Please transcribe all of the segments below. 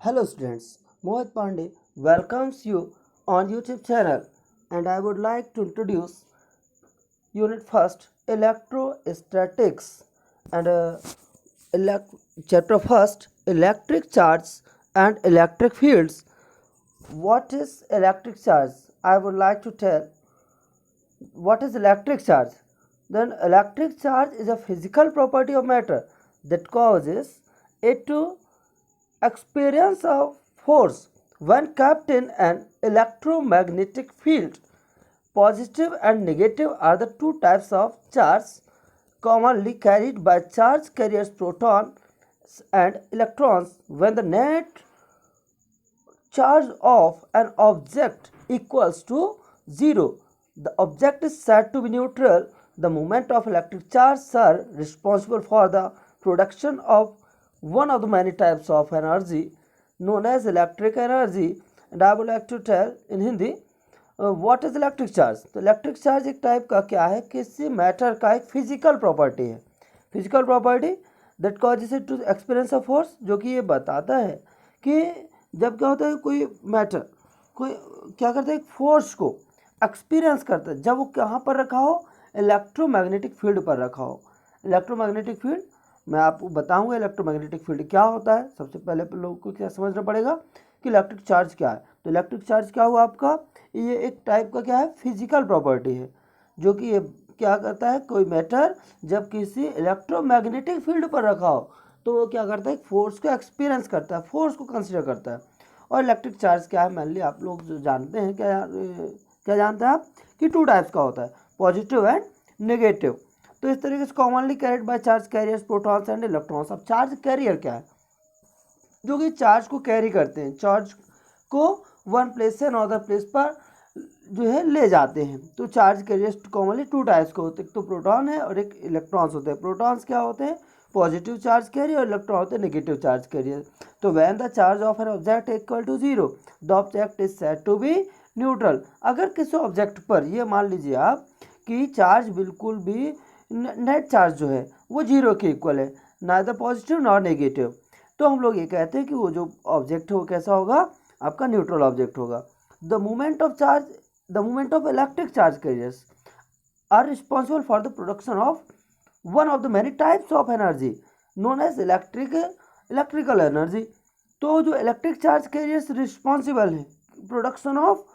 Hello students, Mohit Pandey welcomes you on YouTube channel and I would like to introduce unit first electrostatics and chapter first electric charge and electric fields. What is electric charge? I would like to tell what is electric charge. Then electric charge is a physical property of matter that causes it to experience of force when kept in an electromagnetic field. Positive and negative are the two types of charge commonly carried by charge carriers protons and electrons. When the net charge of an object equals to 0, the object is said to be neutral. The moment of electric charge are responsible for the production of one of the many types of energy known as electric energy. And I would like to tell in Hindi what is electric charge. तो electric charge एक type का क्या है, किसी matter का एक physical property है, physical property that causes it to experience of force, जो कि ये बताता है कि जब क्या होता है कोई मैटर कोई क्या करता है एक फोर्स को एक्सपीरियंस करता है, जब वो कहाँ पर रखा हो, इलेक्ट्रोमैग्नेटिक फील्ड पर रखा हो। इलेक्ट्रोमैग्नेटिक फील्ड मैं आपको बताऊंगा इलेक्ट्रोमैग्नेटिक फील्ड क्या होता है। सबसे पहले लोगों को क्या समझना पड़ेगा कि इलेक्ट्रिक चार्ज क्या है। तो इलेक्ट्रिक चार्ज क्या हुआ आपका, ये एक टाइप का क्या है फिजिकल प्रॉपर्टी है, जो कि ये क्या करता है कोई मैटर जब किसी इलेक्ट्रोमैग्नेटिक फील्ड पर रखा हो तो वो क्या करता है फोर्स को एक्सपीरियंस करता है, फोर्स को कंसिडर करता है। और इलेक्ट्रिक चार्ज क्या है, मेनली आप लोग जो जानते हैं क्या जानते हैं आप कि टू टाइप्स का होता है, पॉजिटिव एंड नेगेटिव। तो इस तरीके से commonly carried by charge carriers protons and electrons. अब चार्ज कैरियर क्या है, जो कि चार्ज को कैरी करते हैं, चार्ज को वन प्लेस से अनदर प्लेस पर जो है ले जाते हैं। तो charge carriers commonly two types के होते हैं, एक तो प्रोटॉन है और एक इलेक्ट्रॉन्स होते हैं। प्रोटॉन्स क्या होते हैं, पॉजिटिव चार्ज कैरियर, और इलेक्ट्रॉन होते हैं नेगेटिव चार्ज कैरियर। तो when the charge of an object equal to 0 the object is said to be neutral. अगर किसी ऑब्जेक्ट पर ये मान लीजिए आप कि चार्ज बिल्कुल भी नेट चार्ज जो है वो 0 के इक्वल है, नाइदर पॉजिटिव नॉर नेगेटिव, तो हम लोग ये कहते हैं कि वो जो ऑब्जेक्ट है वो कैसा होगा, आपका न्यूट्रल ऑब्जेक्ट होगा। The movement of electric charge carriers are responsible for the production of one of the many types of energy known as electrical energy. तो जो इलेक्ट्रिक चार्ज कैरियर्स रिस्पॉन्सिबल है production of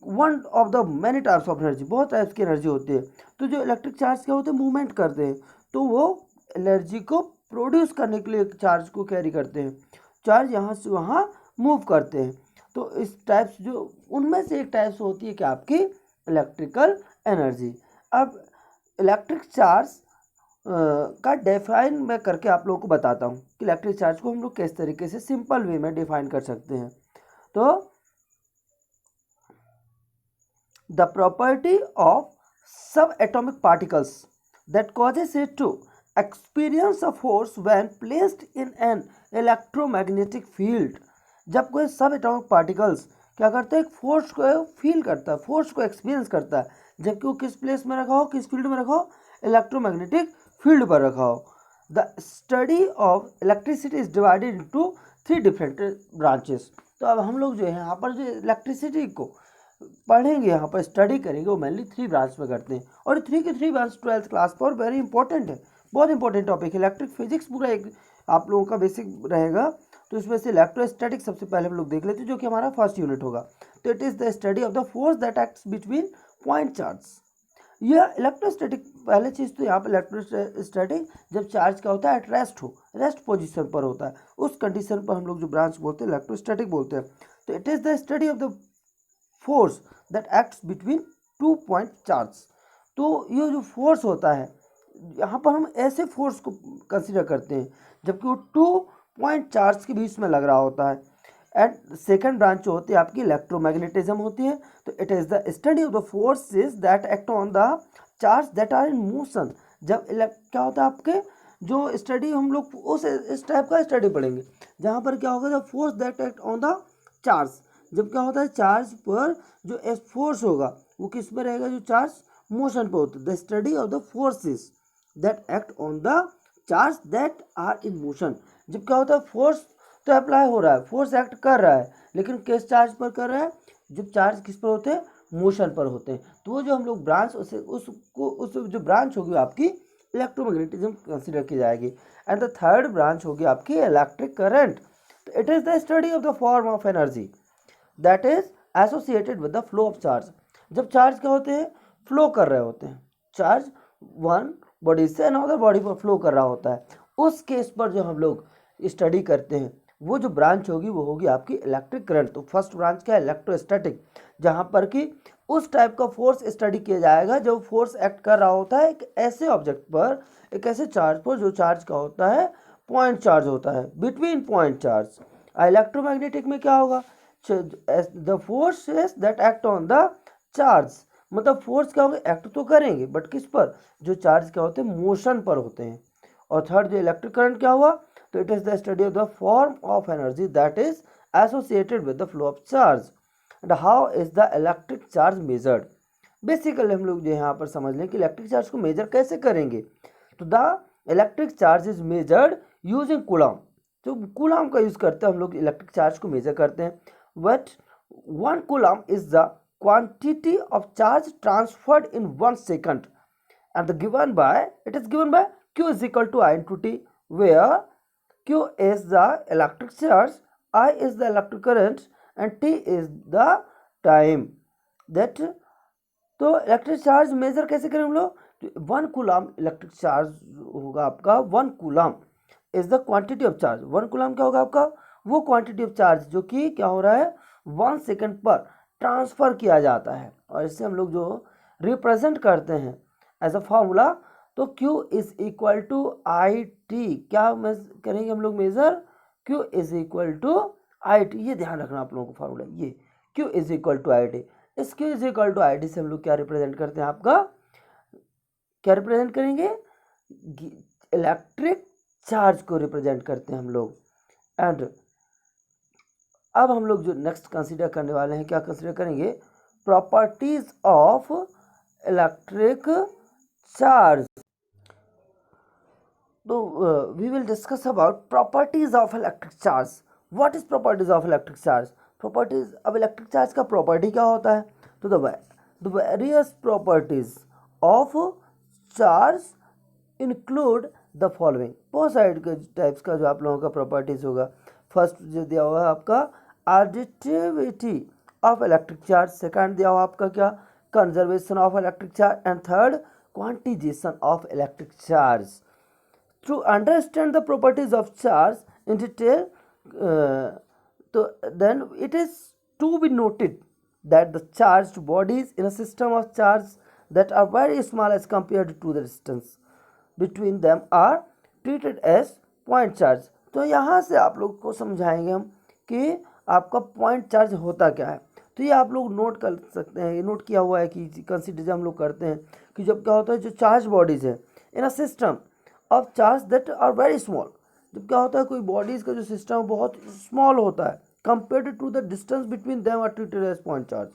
one of the many types of energy, बहुत types की energy होती है। तो जो electric charge क्या होते हैं, मूवमेंट करते हैं, तो वो एनर्जी को प्रोड्यूस करने के लिए चार्ज को कैरी करते हैं, चार्ज यहाँ से वहाँ मूव करते हैं। तो इस टाइप्स जो उनमें से एक टाइप्स होती है कि आपकी इलेक्ट्रिकल एनर्जी। अब इलेक्ट्रिक चार्ज का डिफाइन मैं करके आप लोगों को बताता हूँ कि इलेक्ट्रिक चार्ज को हम लोग किस तरीके से सिंपल वे में डिफाइन कर सकते हैं। तो the property of subatomic particles that causes it to experience a force when placed in an electromagnetic field। जब कोई सब एटॉमिक पार्टिकल्स क्या करता है, एक फोर्स को फील करता है, फोर्स को एक्सपीरियंस करता है, जबकि वो किस प्लेस में रखा हो, किस फील्ड में रखा हो, इलेक्ट्रोमैग्नेटिक फील्ड पर रखा हो। The study of electricity is divided into 3 different branches. तो अब हम लोग जो है यहाँ पर जो इलेक्ट्रिसिटी को पढ़ेंगे, यहाँ पर स्टडी करेंगे, वो मेनली 3 ब्रांच में करते हैं। और 3 की 3 ब्रांच 12th क्लास पर वेरी इंपॉर्टेंट है, बहुत इंपॉर्टेंट टॉपिक है। इलेक्ट्रिक फिजिक्स पूरा एक आप लोगों का बेसिक रहेगा। तो इसमें से इलेक्ट्रोस्टैटिक सबसे पहले हम लोग देख लेते हैं, जो कि हमारा फर्स्ट यूनिट होगा। तो it is the study of the force that acts between point charge. यह इलेक्ट्रोस्टैटिक पहले चीज़ तो यहाँ पर इलेक्ट्रोस्टैटिक जब चार्ज क्या होता है एट रेस्ट हो, रेस्ट पोजिशन पर होता है, उस कंडीशन पर हम लोग जो ब्रांच बोलते हैं इलेक्ट्रोस्टैटिक बोलते हैं। तो it is the study of the force that acts between 2 point charge. तो ये जो फोर्स होता है यहाँ पर हम ऐसे फोर्स को कंसिडर करते हैं जबकि वो 2 पॉइंट चार्ज के बीच में लग रहा होता है। एंड सेकेंड ब्रांच जो होती है आपकी इलेक्ट्रोमैग्नेटिज्म होती है। तो it is the study of the forces that act on the charge that are in motion. जब क्या होता है आपके जो स्टडी हम लोग उस इस टाइप का स्टडी पढ़ेंगे जहाँ पर क्या होगा, the force that act on the charge. जब क्या होता है चार्ज पर जो फोर्स होगा वो किस पर रहेगा, जो चार्ज मोशन पर होता है। The study of the forces that act on the charge that are in motion. जब क्या होता है फोर्स तो अप्लाई हो रहा है, फोर्स एक्ट कर रहा है, लेकिन किस चार्ज पर कर रहा है? जब चार्ज किस पर होते हैं? मोशन पर होते हैं। तो वो जो हम लोग ब्रांच उस जो ब्रांच होगी आपकी इलेक्ट्रोमैग्नेटिज्म कंसिडर की जाएगी। एंड द थर्ड ब्रांच होगी आपकी electric current. It is the study of the form of energy that is associated with the flow of charge. जब चार्ज क्या होते हैं? फ्लो कर रहे होते हैं, चार्ज वन बॉडी से अनदर बॉडी पर फ्लो कर रहा होता है, उस केस पर जो हम लोग स्टडी करते हैं वो जो ब्रांच होगी वो होगी आपकी इलेक्ट्रिक करंट। तो फर्स्ट ब्रांच क्या है? इलेक्ट्रोस्टैटिक, जहाँ पर कि उस टाइप का फोर्स स्टडी किया जाएगा जो फोर्स एक्ट कर रहा होता है एक ऐसे ऑब्जेक्ट पर, एक ऐसे चार्ज पर जो चार्ज का होता है पॉइंट चार्ज होता है, बिटवीन पॉइंट चार्ज। इलेक्ट्रोमैग्नेटिक में क्या होगा? The forces that act on the charge, मतलब फोर्स क्या होगा? एक्ट तो करेंगे बट किस पर? जो चार्ज क्या होते हैं? मोशन पर होते हैं। और थर्ड जो इलेक्ट्रिक करंट क्या हुआ? तो it is the study of the form of energy that is associated with the flow of charge. And how is the electric charge measured? Basically हम लोग जो यहाँ पर समझ लें कि इलेक्ट्रिक चार्ज को मेजर कैसे करेंगे। तो the electric charge is measured using coulomb. जो कूलम का यूज करते हैं हम लोग इलेक्ट्रिक चार्ज को मेजर करते हैं। But one coulomb is the quantity of charge transferred in 1 second, and it is given by q is equal to I into t, where q is the electric charge, I is the electric current, and t is the time that। तो electric charge major कैसे करें हम लोग? तो 1 coulomb electric charge होगा आपका। 1 coulomb is the quantity of charge. 1 coulomb क्या होगा आपका? वो क्वांटिटी ऑफ चार्ज जो कि क्या हो रहा है? 1 सेकेंड पर ट्रांसफर किया जाता है। और इससे हम लोग जो रिप्रेजेंट करते हैं एज अ फॉर्मूला, तो Q is equal to I T. क्या करेंगे हम लोग measure? Q is equal to I T. ये ध्यान रखना आप लोगों को फॉर्मूला, ये Q is equal to I T. इस Q is equal to I T से हम लोग क्या रिप्रेजेंट करते हैं? आपका क्या रिप्रेजेंट करेंगे? इलेक्ट्रिक चार्ज को रिप्रेजेंट करते हैं हम लोग। एंड अब हम लोग जो नेक्स्ट कंसीडर करने वाले हैं, क्या कंसीडर करेंगे? Properties of electric charge. तो we will discuss about properties of electric charge. What is properties of electric charge? Properties अब इलेक्ट्रिक चार्ज का प्रॉपर्टी क्या होता है? तो the various properties of charge include the following. बहुत side के types का जो आप लोगों का प्रॉपर्टीज होगा। फर्स्ट जो दिया हुआ है आपका additivity of electric charge, second दिया हुआ आपका क्या? Conservation of electric charge, and third quantisation of electric charge. To understand the properties of charge in detail, then it is to be noted that the charged bodies in a system of charge that are very small as compared to the distance between them are treated as point charge। तो यहाँ से आप लोग को समझाएंगे हम कि आपका पॉइंट चार्ज होता क्या है। तो ये आप लोग नोट कर सकते हैं, ये नोट किया हुआ है कि कंसिडर हम लोग करते हैं कि जब क्या होता है जो चार्ज बॉडीज है in a system of charge that are very small, जब क्या होता है कोई बॉडीज का जो सिस्टम बहुत स्मॉल होता है compared to the distance between them are treated as point charge.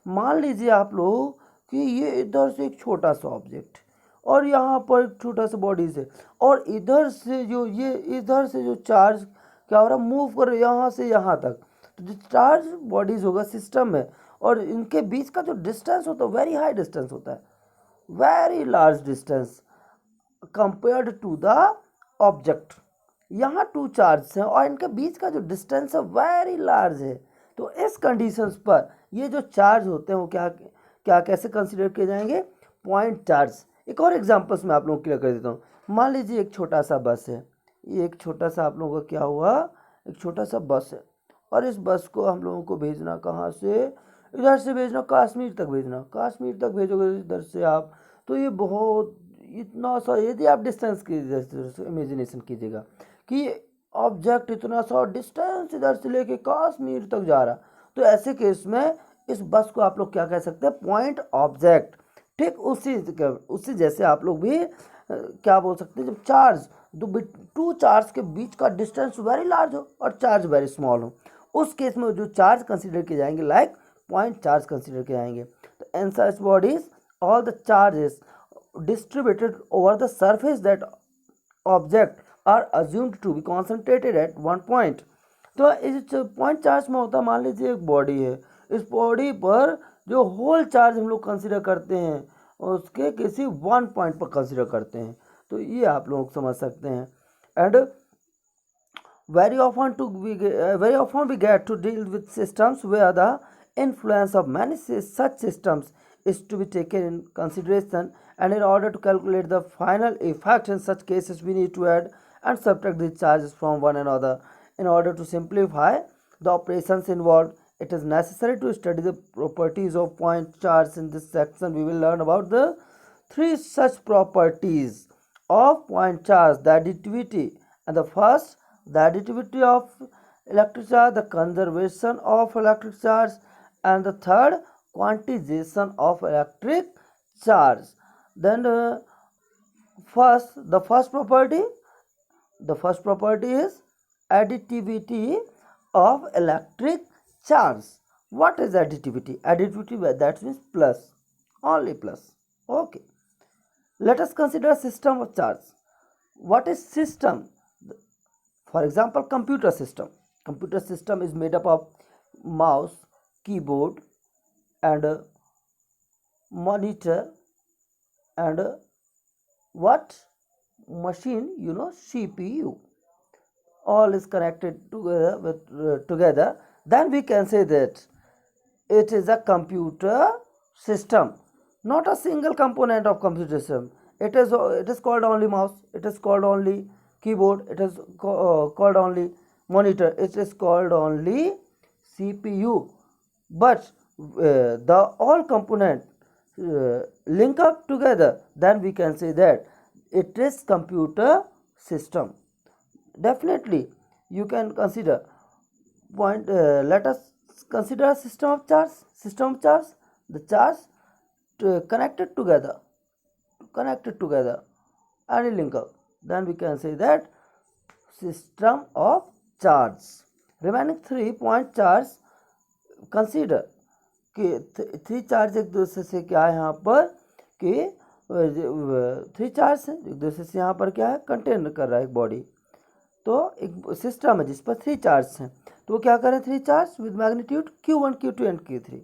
मान लीजिए आप लोग कि ये इधर से एक छोटा सा ऑब्जेक्ट और यहाँ पर एक छोटा सा बॉडीज है, और इधर से जो चार्ज क्या हो रहा है? मूव कर रहा है यहाँ से यहाँ तक। तो जो चार्ज बॉडीज होगा सिस्टम में, और इनके बीच का जो डिस्टेंस होता है वेरी हाई डिस्टेंस होता है, very large distance compared to the object. यहाँ टू चार्ज हैं और इनके बीच का जो डिस्टेंस है वेरी लार्ज है। तो इस कंडीशंस पर ये जो चार्ज होते हैं वो क्या क्या कैसे कंसिडर किए जाएंगे? Point charge. एक और एग्जांपल्स मैं आप लोगों को क्लियर कर देता हूँ। मान लीजिए एक छोटा सा बस है, ये एक छोटा सा आप लोगों का क्या हुआ? एक छोटा सा बस है, और इस बस को हम लोगों को भेजना कहाँ से? इधर से भेजना, कश्मीर तक भेजना। कश्मीर तक भेजोगे इधर से आप, तो ये बहुत इतना सा, यदि आप डिस्टेंस की इमेजिनेशन कीजिएगा कि ऑब्जेक्ट इतना सा डिस्टेंस इधर से लेके कश्मीर तक जा रहा, तो ऐसे केस में इस बस को आप लोग क्या कह सकते हैं? Point object. ठीक उसी जैसे आप लोग भी क्या बोल सकते हैं? जब चार्ज टू चार्ज के बीच का डिस्टेंस वेरी लार्ज हो और चार्ज वेरी स्मॉल हो, उस केस में जो चार्ज कंसिडर किए जाएंगे लाइक पॉइंट चार्ज कंसिडर किए जाएंगे। तो in such bodies all the charges distributed over the surface that object are assumed to be concentrated at one point, तो इस पॉइंट चार्ज में होता है, मान लीजिए एक बॉडी है, इस बॉडी पर जो होल चार्ज हम लोग कंसिडर करते हैं उसके किसी वन पॉइंट पर कंसिडर करते हैं, तो ये आप लोग समझ सकते हैं। And very often we get to deal with systems where the influence of many such systems is to be taken in consideration, and in order to calculate the final effect in such cases we need to add and subtract the charges from one another. In order to simplify the operations involved, it is necessary to study the properties of point charge. In this section we will learn about the three such properties of point charge: the additivity, and the first, the additivity of electric charge, the conservation of electric charge, and the third, quantization of electric charge. Then the first property is additivity of electric charge. What is additivity? Additivity, that means plus, only plus. Okay, let us consider a system of charge. What is system? For example, computer system is made up of mouse, keyboard, and monitor, and what machine, CPU, all is connected together. Then we can say that it is a computer system, not a single component of computer system. It is called only mouse, it is called only keyboard, it is called only monitor, it is called only CPU. But the all component link up together, then we can say that it is computer system. Definitely you can consider point. Let us consider a system of charge. The charge connected together and link up, then we can say that system of charge. Remaining 3 point charge, consider कि 3 charge एक दूसरे से क्या है यहाँ पर कि 3 charge है एक दूसरे से यहाँ पर क्या है कंटेन कर रहा है एक बॉडी, तो एक सिस्टम है जिस पर 3 चार्ज हैं, तो वो क्या करें 3 charge with magnitude Q1 Q2 and Q3।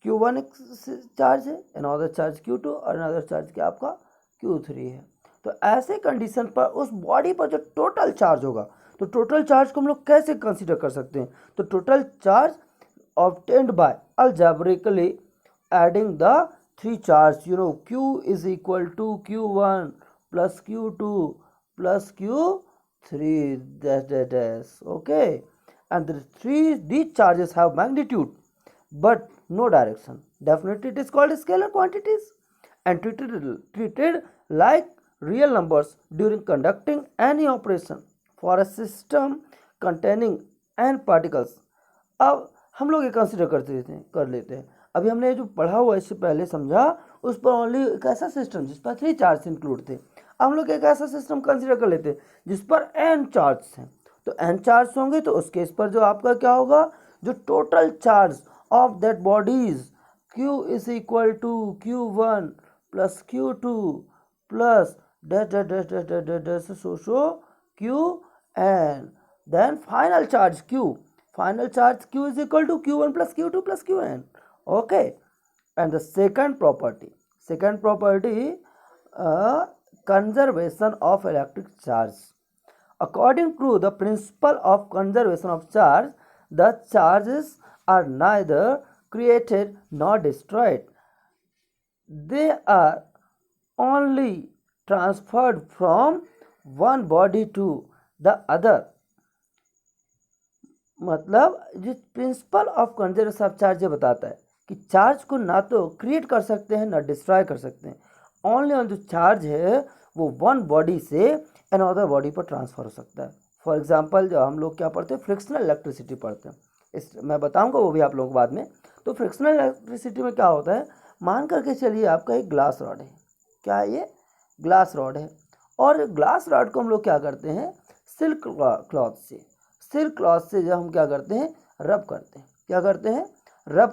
Q1 एक चार्ज है, अनदर चार्ज Q2 और अनदर चार्ज क्या आपका Q3 है। तो ऐसे कंडीशन पर उस बॉडी पर जो टोटल चार्ज होगा, तो टोटल चार्ज को हम लोग कैसे कंसीडर कर सकते हैं, तो total charge obtained by algebraically adding the 3 charge, Q is equal to Q1 plus Q2 plus Q3 dash. Okay, and these charges have magnitude but no direction. Definitely it is called scalar quantities and treated like real numbers during conducting any operation for a system containing n particles. अब हम लोग ये consider कर लेते हैं। अभी हमने जो पढ़ा हुआ इससे पहले समझा उस पर ओनली एक ऐसा सिस्टम जिस पर 3 चार्ज इंक्लूड थे। अब हम लोग एक ऐसा सिस्टम कंसिडर कर लेते हैं जिस पर n चार्ज हैं, तो n चार्ज होंगे तो उस केस पर जो आपका क्या होगा, जो total charge of that bodies Q is equal to Q1 plus Q2 plus so Qn, then final charge Q is equal to Q1 plus Q2 plus Qn. Okay, and the second property, conservation of electric charge. According to the principle of conservation of charge, the charges are neither created nor destroyed. They are only transferred from one body to the other. मतलब जिस principle of conservation of charge ये बताता है कि charge को ना तो create कर सकते हैं ना डिस्ट्रॉय कर सकते हैं, ओनली ऑन जो चार्ज है वो वन बॉडी से अनदर बॉडी पर ट्रांसफर हो सकता है। फॉर एग्जांपल जो हम लोग क्या पढ़ते हैं फ्रिक्शनल इलेक्ट्रिसिटी पढ़ते हैं, इस मैं बताऊंगा वो भी आप लोग बाद में। तो फ्रिक्शनल इलेक्ट्रिसिटी में क्या होता है, मान करके चलिए आपका एक ग्लास रॉड है, क्या है ये ग्लास रॉड है, और ग्लास रॉड को हम लोग क्या करते हैं सिल्क क्लॉथ से जब हम क्या करते हैं रब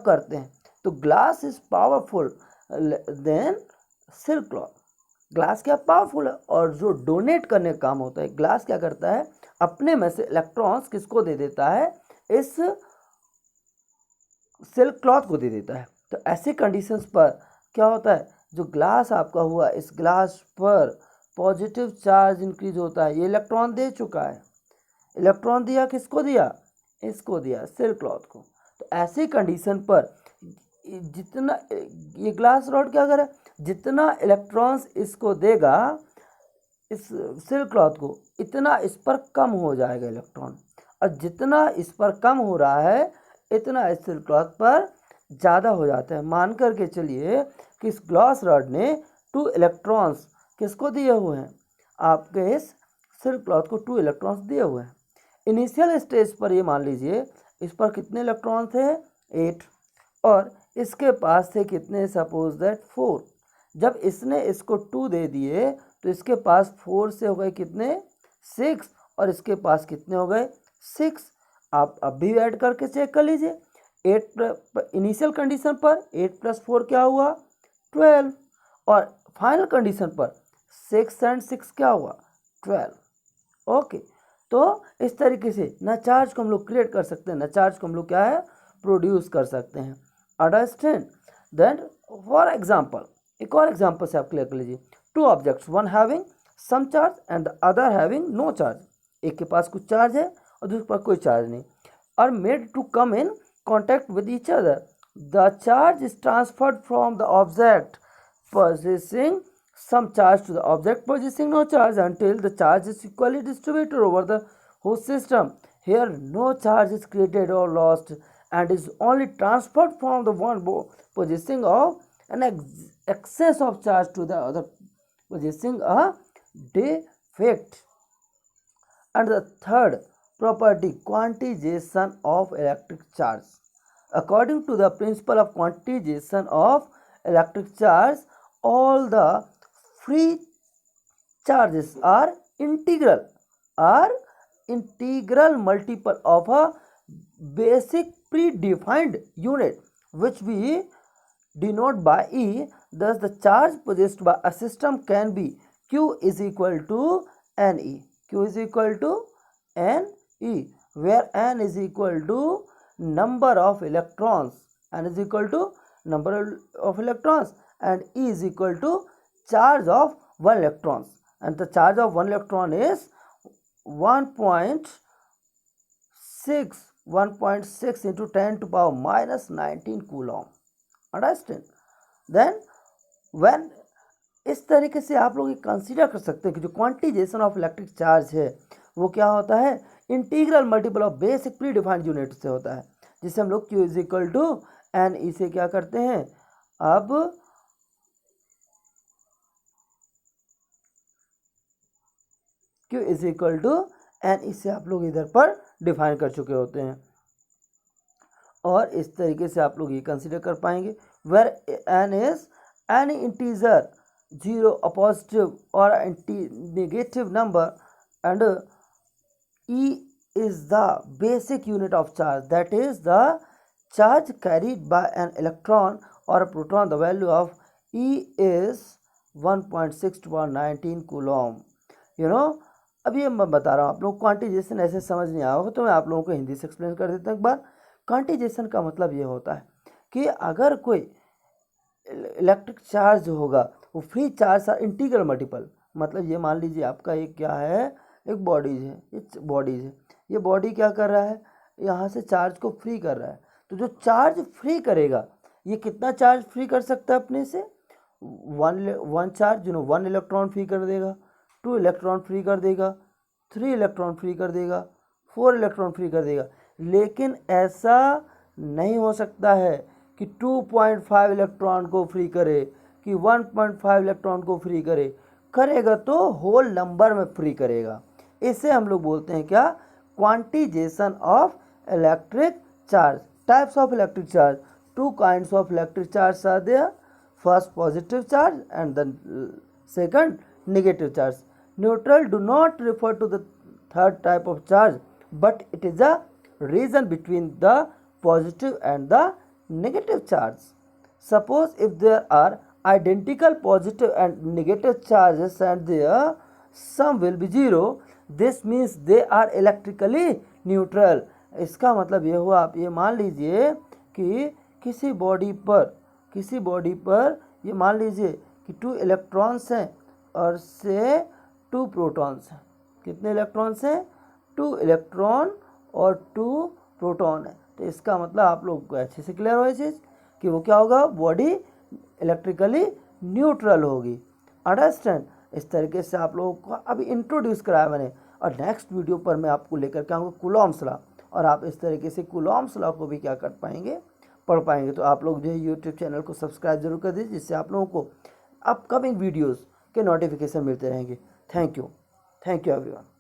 करते हैं, तो glass is powerful than silk cloth. Glass क्या पावरफुल है, और जो डोनेट करने का काम होता है ग्लास क्या करता है अपने में से इलेक्ट्रॉन्स किसको दे देता है, इस सिल्क क्लॉथ को दे देता है। तो ऐसे कंडीशंस पर क्या होता है, जो ग्लास आपका हुआ, इस ग्लास पर पॉजिटिव चार्ज इंक्रीज होता है। ये इलेक्ट्रॉन दे चुका है, इलेक्ट्रॉन दिया किसको दिया, इसको दिया, सिल्क क्लॉथ को। तो ऐसी कंडीशन पर जितना ये ग्लास रॉड क्या करे, जितना इलेक्ट्रॉन्स इसको देगा, इस सिल्क क्लॉथ को, इतना इस पर कम हो जाएगा इलेक्ट्रॉन, और जितना इस पर कम हो रहा है इतना इस सिल्क क्लॉथ पर ज़्यादा हो जाता है। मान करके चलिए कि इस ग्लास रॉड ने 2 इलेक्ट्रॉन्स किसको दिए हुए हैं, आपके इस सिल्क क्लॉथ को 2 इलेक्ट्रॉन्स दिए हुए हैं। इनिशियल स्टेज पर ये मान लीजिए इस पर कितने इलेक्ट्रॉन थे, 8, और इसके पास थे कितने, सपोज दैट 4। जब इसने इसको 2 दे दिए तो इसके पास 4 से हो गए कितने, 6, और इसके पास कितने हो गए, 6। आप अब भी ऐड करके चेक कर लीजिए। 8 इनिशियल कंडीशन पर 8 + 4 क्या हुआ, 12, और फाइनल कंडीशन पर 6 और 6 क्या हुआ, 12। ओके, तो इस तरीके से न चार्ज को हम लोग क्रिएट कर सकते हैं, न चार्ज को हम लोग क्या है, प्रोड्यूस कर सकते हैं। अंडरस्टैंड। देन फॉर एग्जाम्पल, एक और एग्जाम्पल से आप क्लियर कर लीजिए। 2 objects, one having some charge and the other having no charge. एक के पास कुछ चार्ज है और दूसरे के पास कोई चार्ज नहीं, are made to come in contact with each other. The charge is transferred from the object possessing some charge to the object possessing no charge until the charge is equally distributed over the whole system. Here no charge is created or lost and is only transferred from the one possessing of an excess of charge to the other possessing a defect. And the third property, quantization of electric charge. According to the principle of quantization of electric charge, all the free charges are integral multiple of a basic predefined unit which we denote by E. Thus the charge possessed by a system can be Q is equal to Ne. Q is equal to Ne, where N is equal to number of electrons, N is equal to number of electrons, and E is equal to charge of 1 electrons, and the charge of 1 electron is 1.6 into 10 to power minus 19 coulomb. Understand? Then when इस तरीके से आप लोग consider कर सकते हैं कि जो क्वांटिजेशन ऑफ इलेक्ट्रिक चार्ज है वो क्या होता है, integral multiple of basic predefined unit से होता है, जिसे हम लोग Q is equal to N E से क्या करते हैं, अब Q is equal to N E से आप लोग इधर पर डिफाइन कर चुके होते हैं, और इस तरीके से आप लोग ये कंसीडर कर पाएंगे where N is any integer 0 a positive or negative number and E is the basic unit of charge, that is the charge carried by an electron or a proton. The value of E is 1.6 to 19 coulomb. अभी मैं बता रहा हूँ, आप लोग quantisation ऐसे समझ नहीं आया होगा तो मैं आप लोगों को हिंदी से एक्सप्लेन कर देता हूँ एक बार। क्वांटिजेशन का मतलब ये होता है कि अगर कोई इलेक्ट्रिक चार्ज होगा वो फ्री चार्ज का इंटीग्रल मल्टीपल, मतलब ये मान लीजिए आपका एक क्या है, एक बॉडीज है, ये बॉडी क्या कर रहा है, यहाँ से चार्ज को फ्री कर रहा है। तो जो चार्ज फ्री करेगा ये कितना चार्ज फ्री कर सकता है अपने से, वन चार्ज 1 इलेक्ट्रॉन फ्री कर देगा, 2 इलेक्ट्रॉन फ्री कर देगा, 3 इलेक्ट्रॉन फ्री कर देगा, 4 इलेक्ट्रॉन फ्री कर देगा। लेकिन ऐसा नहीं हो सकता है कि 2.5 इलेक्ट्रॉन को फ्री करे, कि 1.5 इलेक्ट्रॉन को फ्री करे, करेगा तो होल नंबर में फ्री करेगा। इसे हम लोग बोलते हैं क्या, quantisation of electric charge. Types of electric charge, 2 kinds of electric charge are there, first positive charge and then second negative charge. Neutral do not refer to the third type of charge, but it is a region between the positive and the negative charge. Suppose if there are identical positive and negative charges and their sum will be 0, this means they are electrically neutral. इसका मतलब ये हुआ, आप ये मान लीजिए कि किसी बॉडी पर ये मान लीजिए कि 2 इलेक्ट्रॉन्स हैं और से 2 प्रोटॉन्स हैं। कितने इलेक्ट्रॉन्स हैं? 2 इलेक्ट्रॉन और 2 प्रोटॉन है। तो इसका मतलब आप लोग को अच्छे से क्लियर हो ये चीज़ कि वो क्या होगा, बॉडी इलेक्ट्रिकली न्यूट्रल होगी। अंडरस्टैंड? इस तरीके से आप लोगों को अभी इंट्रोड्यूस कराया मैंने, और नेक्स्ट वीडियो पर मैं आपको लेकर के आऊँगा कूलॉम्स लॉ, और आप इस तरीके से कूलॉम्स लॉ को भी क्या कर पाएंगे, पढ़ पाएंगे। तो आप लोग जो है यूट्यूब चैनल को सब्सक्राइब जरूर कर दीजिए, जिससे आप लोगों को अपकमिंग वीडियोज़ के नोटिफिकेशन मिलते रहेंगे। Thank you everyone.